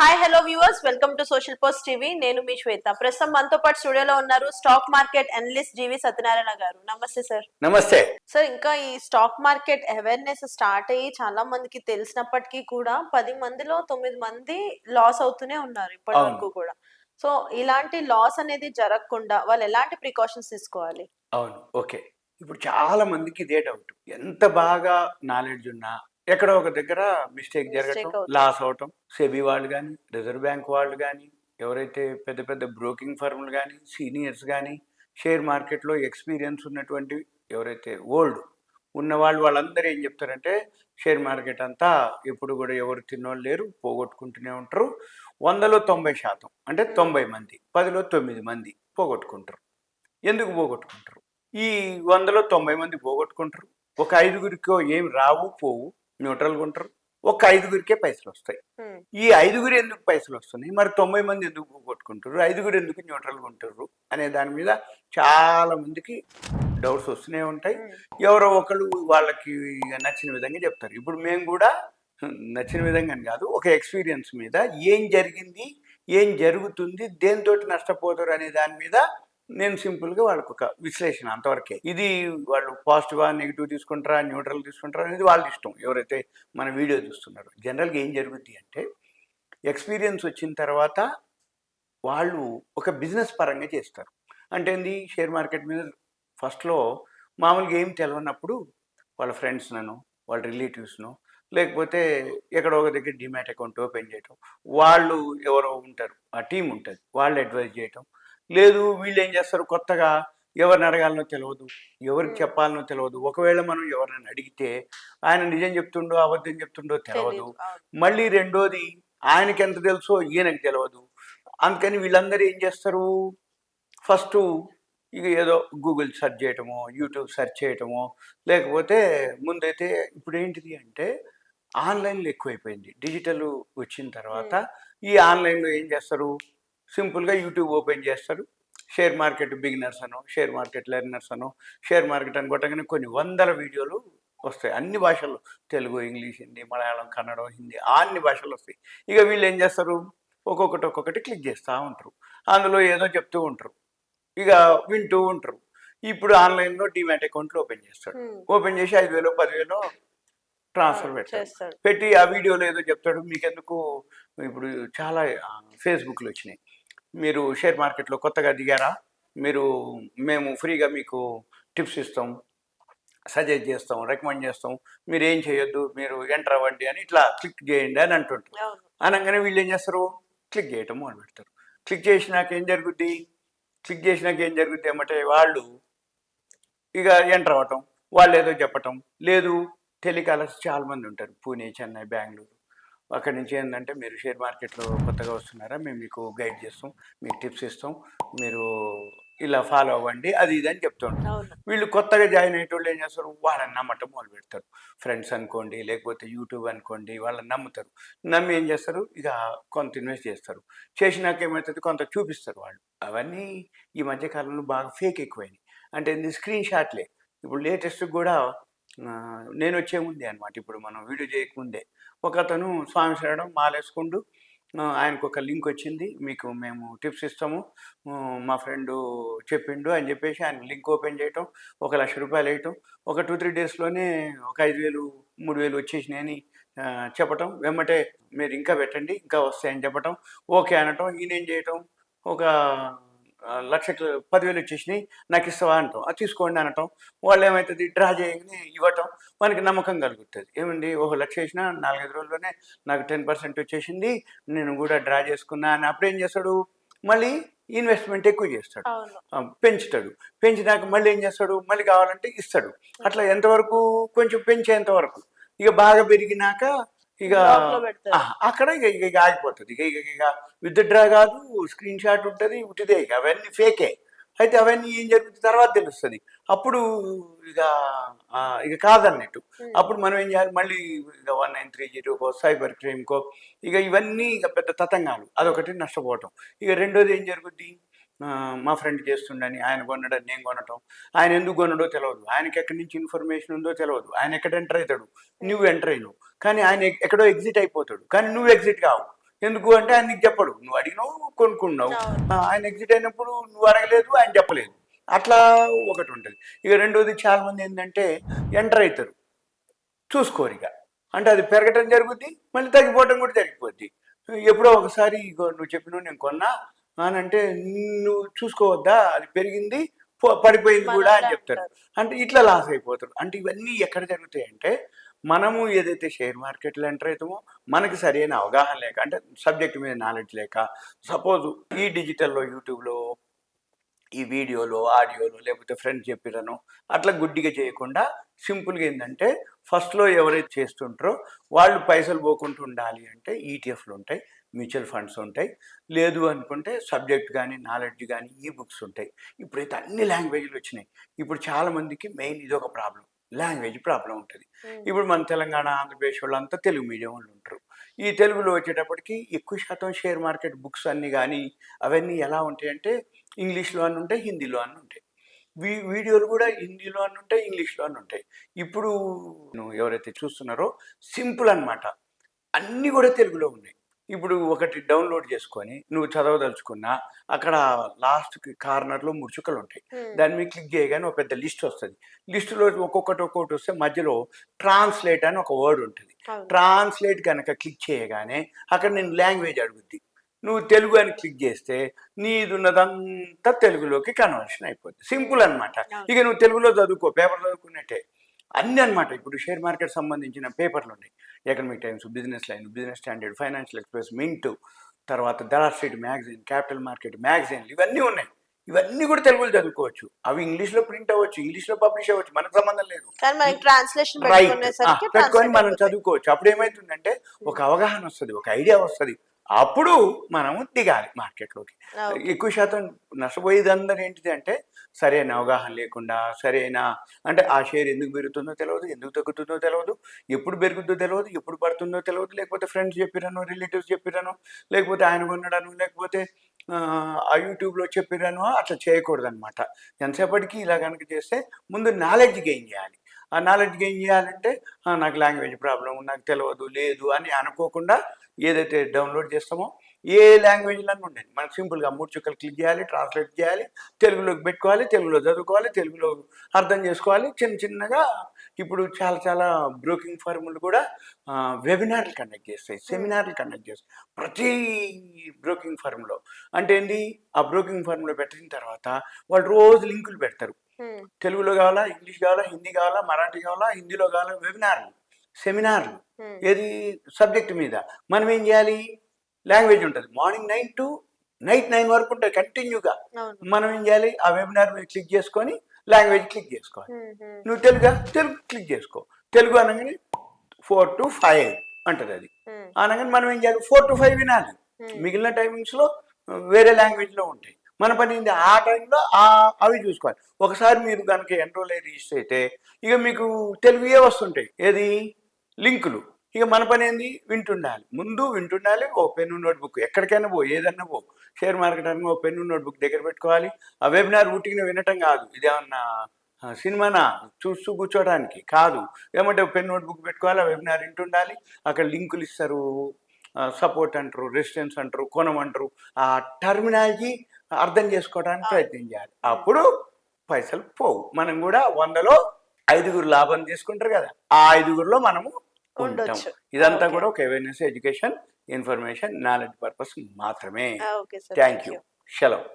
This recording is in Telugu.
Hi hello viewers, welcome to social post TV. నేను మీ శ్వేత. ప్రస్తుతం మనతో పాటు స్టూడియోలో ఉన్నారు స్టాక్ మార్కెట్ అనలిస్ట్ జీవి సత్యనారాయణ గారు. నమస్తే సార్. నమస్తే సార్, ఇంకా ఈ స్టాక్ మార్కెట్ అవేర్నెస్ స్టార్ట్ అయ్యి చాలా మందికి తెలిసినప్పటికీ కూడా 10 మందిలో 9 మంది లాస్ అవుతూనే ఉన్నారు ఇప్పటి అవును వరకు కూడా. సో ఇలాంటి లాస్ అనేది జరగకుండా వాళ్ళు ఎలాంటి ప్రికాషన్స్ తీసుకోవాలి? అవును ఓకే. ఇప్పుడు చాలా మందికి ఇదే డౌట్. ఎంత బాగా నాలెడ్జ్ ఉన్నా ఎక్కడో ఒక దగ్గర మిస్టేక్ జరగటం, మిస్టేక్ అవుతుంది. లాస్ అవటం. సెబీ వాళ్ళు కానీ, రిజర్వ్ బ్యాంక్ వాళ్ళు కానీ, ఎవరైతే పెద్ద పెద్ద బ్రోకింగ్ ఫర్మ్లు కానీ, సీనియర్స్ కానీ, షేర్ మార్కెట్లో ఎక్స్పీరియన్స్ ఉన్నటువంటి ఎవరైతే ఓల్డ్ ఉన్నవాళ్ళు వాళ్ళందరూ ఏం చెప్తారంటే షేర్ మార్కెట్ అంతా ఎప్పుడు కూడా ఎవరు తిన్నోళ్ళు లేరు, పోగొట్టుకుంటూనే ఉంటారు. 100లో 90% అంటే 90 మంది, 10లో 9 మంది పోగొట్టుకుంటారు. ఎందుకు పోగొట్టుకుంటారు? ఈ 100లో 90 మంది పోగొట్టుకుంటారు. ఒక ఐదుగురికో ఏం రావు పోవు, న్యూట్రల్గా ఉంటారు. ఒక ఐదుగురికే పైసలు వస్తాయి. ఈ ఐదుగురు ఎందుకు పైసలు వస్తున్నాయి, మరి 90 మంది ఎందుకు పోగొట్టుకుంటారు, ఐదుగురు ఎందుకు న్యూట్రల్గా ఉంటారు అనే దాని మీద చాలా మందికి డౌట్స్ వస్తూనే ఉంటాయి. ఎవరో ఒకళ్ళు వాళ్ళకి నచ్చిన విధంగా చెప్తారు. ఇప్పుడు మేము కూడా నచ్చిన విధంగా కాదు, ఒక ఎక్స్పీరియన్స్ మీద ఏం జరిగింది, ఏం జరుగుతుంది, దేనితోటి నష్టపోతారు అనే దాని మీద నేను సింపుల్గా వాళ్ళకు ఒక విశ్లేషణ అంతవరకే. ఇది వాళ్ళు పాజిటివా నెగిటివ్ తీసుకుంటారా న్యూట్రల్ తీసుకుంటారా అనేది వాళ్ళ ఇష్టం, ఎవరైతే మన వీడియో చూస్తున్నారో. జనరల్గా ఏం జరుగుద్ది అంటే ఎక్స్పీరియన్స్ వచ్చిన తర్వాత వాళ్ళు ఒక బిజినెస్ పరంగా చేస్తారు. అంటే ఏంది, షేర్ మార్కెట్ మీద ఫస్ట్లో మామూలుగా ఏం తెలియనప్పుడు వాళ్ళ ఫ్రెండ్స్నను, వాళ్ళ రిలేటివ్స్ను, లేకపోతే ఎక్కడో ఒక దగ్గర డిమాట్ అకౌంట్ ఓపెన్ చేయటం, వాళ్ళు ఎవరో ఉంటారు, ఆ టీం ఉంటుంది, వాళ్ళు అడ్వైజ్ చేయటం. లేదు వీళ్ళు ఏం చేస్తారు, కొత్తగా ఎవరిని అడగాలనో తెలియదు, ఎవరికి చెప్పాలనో తెలియదు. ఒకవేళ మనం ఎవరినైనా అడిగితే ఆయన నిజం చెప్తుండో అబద్ధం చెప్తుండో తెలియదు. మళ్ళీ రెండోది, ఆయనకి ఎంత తెలుసో ఈయనకి తెలియదు. అందుకని వీళ్ళందరూ ఏం చేస్తారు, ఫస్ట్ ఇక ఏదో గూగుల్ సెర్చ్ చేయటమో, యూట్యూబ్ సెర్చ్ చేయటమో, లేకపోతే ముందైతే ఇప్పుడు ఏంటిది అంటే ఆన్లైన్లో ఎక్కువైపోయింది. డిజిటల్ వచ్చిన తర్వాత ఈ ఆన్లైన్లో ఏం చేస్తారు, సింపుల్గా యూట్యూబ్ ఓపెన్ చేస్తారు. షేర్ మార్కెట్ బిగినర్స్ అనో, షేర్ మార్కెట్ లెర్నర్స్ అనో, షేర్ మార్కెట్ అని కొట్టగానే కొన్ని వందల వీడియోలు వస్తాయి, అన్ని భాషల్లో, తెలుగు, ఇంగ్లీష్, హిందీ, మలయాళం, కన్నడం, హిందీ, అన్ని భాషలు వస్తాయి. ఇక వీళ్ళు ఏం చేస్తారు, ఒక్కొక్కటి క్లిక్ చేస్తూ ఉంటారు. అందులో ఏదో చెప్తూ ఉంటారు, ఇక వింటూ ఉంటారు. ఇప్పుడు ఆన్లైన్లో డిమాట్ అకౌంట్లు ఓపెన్ చేస్తాడు. ఓపెన్ చేసి 5,000 10,000 ట్రాన్స్ఫర్ పెడతాడు. పెట్టి ఆ వీడియోలో ఏదో చెప్తాడు. మీకెందుకు, ఇప్పుడు చాలా ఫేస్బుక్లో వచ్చినాయి, మీరు షేర్ మార్కెట్లో కొత్తగా దిగారా, మీరు మేము ఫ్రీగా మీకు టిప్స్ ఇస్తాం, సజెస్ట్ చేస్తాం, రికమెండ్ చేస్తాం, మీరు ఏం చేయొద్దు, మీరు ఎంటర్ అవ్వండి అని ఇట్లా క్లిక్ చేయండి అని అంటుంటారు. అనగానే వీళ్ళు ఏం చేస్తారు, క్లిక్ చేయటం మొదలు పెడతారు. క్లిక్ చేసినాక ఏం జరుగుద్ది ఏమంటే వాళ్ళు ఇక ఎంటర్ అవ్వటం, వాళ్ళు ఏదో చెప్పటం. లేదు, టెలికాలర్స్ చాలామంది ఉంటారు, పూణే, చెన్నై, బెంగళూరు. అక్కడి నుంచి ఏంటంటే మీరు షేర్ మార్కెట్లో కొత్తగా వస్తున్నారా, మేము మీకు గైడ్ చేస్తాం, మీకు టిప్స్ ఇస్తాం, మీరు ఇలా ఫాలో అవ్వండి, అది ఇది అని చెప్తూ ఉంటారు. వీళ్ళు కొత్తగా జాయిన్ అయ్యేటోళ్ళు ఏం చేస్తారు, వాళ్ళని నమ్మటం మొదలు పెడతారు. ఫ్రెండ్స్ అనుకోండి, లేకపోతే యూట్యూబ్ అనుకోండి, వాళ్ళని నమ్ముతారు. నమ్మి ఏం చేస్తారు, ఇక కొంత ఇన్వెస్ట్ చేస్తారు. చేసినాక ఏమవుతుంది, కొంత చూపిస్తారు వాళ్ళు. అవన్నీ ఈ మధ్యకాలంలో బాగా ఫేక్ ఎక్కువైనాయి. అంటే స్క్రీన్ షాట్లే. ఇప్పుడు లేటెస్ట్ కూడా నేను వచ్చే ముందే అనమాట, ఇప్పుడు మనం వీడియో చేయకముందే ఒక అతను స్వామి శరణం మాలేసుకుంటూ ఆయనకు ఒక లింక్ వచ్చింది, మీకు మేము టిప్స్ ఇస్తాము, మా ఫ్రెండు చెప్పిండు అని చెప్పేసి ఆయన లింక్ ఓపెన్ చేయటం, 1,00,000 వేయటం, ఒక 2-3 డేస్లోనే ఒక 5,000 3,000 వచ్చేసినాయని చెప్పటం. వెమ్మటే మీరు ఇంకా పెట్టండి ఇంకా వస్తాయని చెప్పటం, ఓకే అనటం. ఈయనేం చేయటం, ఒక 1,00,000 10,000 వచ్చేసినాయి, నాకు ఇస్తావా అంటాం, అది తీసుకోండి అనటం. వాళ్ళు ఏమవుతుంది, డ్రా చేయగానే ఇవ్వటం, మనకి నమ్మకం కలుగుతుంది. ఏమండి, 1,00,000 వేసినా 4-5 రోజుల్లోనే నాకు 10% వచ్చేసింది, నేను కూడా డ్రా చేసుకున్నా అని. అప్పుడు ఏం చేస్తాడు, మళ్ళీ ఇన్వెస్ట్మెంట్ ఎక్కువ చేస్తాడు, పెంచుతాడు. పెంచినాక మళ్ళీ ఏం చేస్తాడు, మళ్ళీ కావాలంటే ఇస్తాడు. అట్లా ఎంతవరకు, కొంచెం పెంచేంత వరకు. ఇక బాగా పెరిగినాక ఇక అక్కడ ఇక ఆగిపోతుంది. ఇక విత్డ్రా కాదు, స్క్రీన్ షాట్ ఉంటుంది, ఉట్టిదే. ఇక అవన్నీ ఫేకే. అయితే అవన్నీ ఏం జరుగుతుంది తర్వాత తెలుస్తుంది. అప్పుడు ఇక కాదన్నట్టు. అప్పుడు మనం ఏం చేయాలి, మళ్ళీ ఇక 1930కో సైబర్ క్రైమ్కో, ఇక ఇవన్నీ ఇక పెద్ద తతంగాలు. అదొకటి నష్టపోవటం. ఇక రెండోది ఏం జరుగుద్ది, మా ఫ్రెండ్ చేస్తుండని ఆయన కొనడని నేను కొనటం. ఆయన ఎందుకు కొనడో తెలియదు, ఆయనకి ఎక్కడి నుంచి ఇన్ఫర్మేషన్ ఉందో తెలియదు, ఆయన ఎక్కడ ఎంటర్ అవుతాడు, నువ్వు ఎంటర్ అయినావు, కానీ ఆయన ఎక్కడో ఎగ్జిట్ అయిపోతాడు, కానీ నువ్వు ఎగ్జిట్ కావు. ఎందుకు అంటే ఆయన నీకు చెప్పడు, నువ్వు అడిగినావు కొనుక్కున్నావు. అవును. ఆయన ఎగ్జిట్ అయినప్పుడు నువ్వు అడగలేదు, ఆయన చెప్పలేదు. అట్లా ఒకటి ఉంటుంది. ఇక రెండోది చాలా మంది ఏంటంటే ఎంటర్ అవుతారు, చూసుకోరు ఇక. అంటే అది పెరగటం జరుగుద్ది, మళ్ళీ తగ్గిపోవడం కూడా జరిగిపోద్ది. ఎప్పుడో ఒకసారి ఇగో నువ్వు చెప్పినావు నేను కొన్నా అని అంటే, నువ్వు చూసుకోవద్దా అది పెరిగింది పడిపోయింది కూడా అని చెప్తారు. అంటారు. అంటే ఇట్లా లాస్ అయిపోతారు. అంటే ఇవన్నీ ఎక్కడ జరుగుతాయి అంటే, మనము ఏదైతే షేర్ మార్కెట్లో ఎంటర్ అవుతామో మనకి సరైన అవగాహన లేక, అంటే సబ్జెక్ట్ మీద నాలెడ్జ్ లేక, సపోజ్ ఈ డిజిటల్లో యూట్యూబ్లో ఈ వీడియోలో ఆడియోలో లేకపోతే ఫ్రెండ్స్ చెప్పిరనో అట్లా గుడ్డిగా చేయకుండా సింపుల్గా ఏంటంటే, ఫస్ట్లో ఎవరైతే చేస్తుంటారో వాళ్ళు పైసలు పోకుండా ఉండాలి అంటే ఈటీఎఫ్లు ఉంటాయి, మ్యూచువల్ ఫండ్స్ ఉంటాయి. లేదు అనుకుంటే సబ్జెక్ట్ కానీ నాలెడ్జ్ కానీ ఈ బుక్స్ ఉంటాయి. ఇప్పుడైతే అన్ని లాంగ్వేజ్లు వచ్చినాయి. ఇప్పుడు చాలామందికి మెయిన్ ఇది ఒక ప్రాబ్లం, లాంగ్వేజ్ ప్రాబ్లం ఉంటుంది. ఇప్పుడు మన తెలంగాణ ఆంధ్రప్రదేశ్ వాళ్ళంతా తెలుగు మీడియం వాళ్ళు ఉంటారు. ఈ తెలుగులో వచ్చేటప్పటికి ఎక్కువ శాతం షేర్ మార్కెట్ బుక్స్ అన్నీ కానీ అవన్నీ ఎలా ఉంటాయంటే ఇంగ్లీష్లో అని ఉంటాయి, హిందీలో అని ఉంటాయి. వీడియోలు కూడా హిందీలో అని ఉంటాయి, ఇంగ్లీష్లో అని ఉంటాయి. ఇప్పుడు ఎవరైతే చూస్తున్నారో సింపుల్ అన్నమాట, అన్నీ కూడా తెలుగులో ఉన్నాయి. ఇప్పుడు ఒకటి డౌన్లోడ్ చేసుకొని నువ్వు చదవదలుచుకున్నా అక్కడ లాస్ట్కి కార్నర్లో ముడుచుకలు ఉంటాయి. దాని మీద క్లిక్ చేయగానే ఒక పెద్ద లిస్ట్ వస్తుంది. లిస్టులో ఒక్కొక్కటి వస్తే మధ్యలో ట్రాన్స్లేట్ అని ఒక వర్డ్ ఉంటుంది. ట్రాన్స్లేట్ కనుక క్లిక్ చేయగానే అక్కడ నేను లాంగ్వేజ్ అడుగుద్ది. నువ్వు తెలుగు అని క్లిక్ చేస్తే నీది ఉన్నదంతా తెలుగులోకి కన్వర్షన్ అయిపోద్ది. సింపుల్ అనమాట. ఇక నువ్వు తెలుగులో చదువుకో, పేపర్ చదువుకున్నట్టే అన్నీ అనమాట. ఇప్పుడు షేర్ మార్కెట్ సంబంధించిన పేపర్లు ఉన్నాయి, economic times, business line, business standard, financial express, mint, తర్వాత దళా స్ట్రీట్ మ్యాగజైన్, క్యాపిటల్ మార్కెట్ మ్యాగజైన్లు ఇవన్నీ ఉన్నాయి. ఇవన్నీ కూడా తెలుగులో చదువుకోవచ్చు. అవి ఇంగ్లీష్లో ప్రింట్ అవ్వచ్చు, ఇంగ్లీష్లో పబ్లిష్ అవ్వచ్చు, మనకు సంబంధం లేదు. రైట్, పెట్టుకొని మనం చదువుకోవచ్చు. అప్పుడు ఏమవుతుందంటే ఒక అవగాహన వస్తుంది, ఒక ఐడియా వస్తుంది. అప్పుడు మనము దిగాలి మార్కెట్లోకి. ఎక్కువ శాతం నష్టపోయేది అందరూ ఏంటిది అంటే సరైన అవగాహన లేకుండా, సరైన అంటే ఆ షేర్ ఎందుకు పెరుగుతుందో తెలియదు, ఎందుకు తగ్గుతుందో తెలియదు, ఎప్పుడు పెరుగుతుందో తెలియదు, ఎప్పుడు పడుతుందో తెలియదు, లేకపోతే ఫ్రెండ్స్ చెప్పిరాను, రిలేటివ్స్ చెప్పిరాను, లేకపోతే ఆయన కొన్నాడను, లేకపోతే ఆ యూట్యూబ్లో చెప్పిరాను. అట్లా చేయకూడదు అనమాట. ఎంతసేపటికి ఇలా కనుక చేస్తే ముందు నాలెడ్జ్ గెయిన్ చేయాలి. ఆ నాలెడ్జ్ గెయిన్ చేయాలంటే నాకు లాంగ్వేజ్ ప్రాబ్లం, నాకు తెలియదు, లేదు అని అనుకోకుండా ఏదైతే డౌన్లోడ్ చేస్తామో ఏ లాంగ్వేజ్లో ఉండేది మనకు సింపుల్గా 3 చుక్కలు క్లిక్ చేయాలి, ట్రాన్స్లేట్ చేయాలి, తెలుగులోకి పెట్టుకోవాలి, తెలుగులో చదువుకోవాలి, తెలుగులో అర్థం చేసుకోవాలి. చిన్నగా ఇప్పుడు చాలా బ్రోకింగ్ ఫర్ములు కూడా వెబినార్లు కండక్ట్ చేస్తాయి, సెమినార్లు కండక్ట్ చేస్తాయి ప్రతి బ్రోకింగ్ ఫర్మ్లో. అంటే ఏంటి, ఆ బ్రోకింగ్ ఫర్మ్లో పెట్టిన తర్వాత వాళ్ళు రోజు లింకులు పెడతారు. తెలుగులో కావాలా, ఇంగ్లీష్ కావాలా, హిందీ కావాలా, మరాఠీ కావాలా, హిందీలో కావాలా, వెబినార్లు, సెమినార్లు, ఏది సబ్జెక్ట్ మీద. మనం ఏం చేయాలి, లాంగ్వేజ్ ఉంటుంది, మార్నింగ్ 9 to నైట్ 9 వరకు ఉంటుంది కంటిన్యూగా. మనం ఏం చేయాలి, ఆ వెబినార్ మీద క్లిక్ చేసుకొని లాంగ్వేజ్ క్లిక్ చేసుకోవాలి. నువ్వు తెలుగు క్లిక్ చేసుకో. తెలుగు అనగానే 4 to 5 అంటది అది. అనగానే మనం ఏం చేయాలి, 4 to 5 వినాలి. మిగిలిన టైమింగ్స్లో వేరే లాంగ్వేజ్లో ఉంటాయి. మన పని ఏంది, ఆ టైంలో అవి చూసుకోవాలి. ఒకసారి మీరు కనుక ఎన్రోల్ అయ్యి రిజిస్టర్ అయితే ఇక మీకు తెలుగుయే వస్తుంటాయి, ఏది లింకులు. ఇక మన పని ఏంది, వింటుండాలి. ఓ పెన్ను నోట్బుక్, ఎక్కడికైనా ఏదన్నా షేర్ మార్కెట్ అని ఓ పెన్ను నోట్బుక్ దగ్గర పెట్టుకోవాలి. ఆ వెబినార్ ఊటికి వినటం కాదు, ఇదేమన్నా సినిమానా చూస్తూ కూర్చోడానికి కాదు. ఏమంటే పెన్ నోట్బుక్ పెట్టుకోవాలి, ఆ వెబినార్ వింటుండాలి. అక్కడ లింకులు ఇస్తారు, సపోర్ట్ అంటారు, రెసిస్టెన్స్ అంటారు, కొనమంటారు. ఆ టర్మినాలజీ అర్థం చేసుకోవడానికి ప్రయత్నం చేయాలి. అప్పుడు పైసలు పోవు. మనం కూడా 100లో 5 లాభం తీసుకుంటారు కదా, ఆ 5లో మనము ఉంటాం. ఇదంతా కూడా ఒక awareness, education, information, knowledge purpose మాత్రమే. Thank you. సెలవు.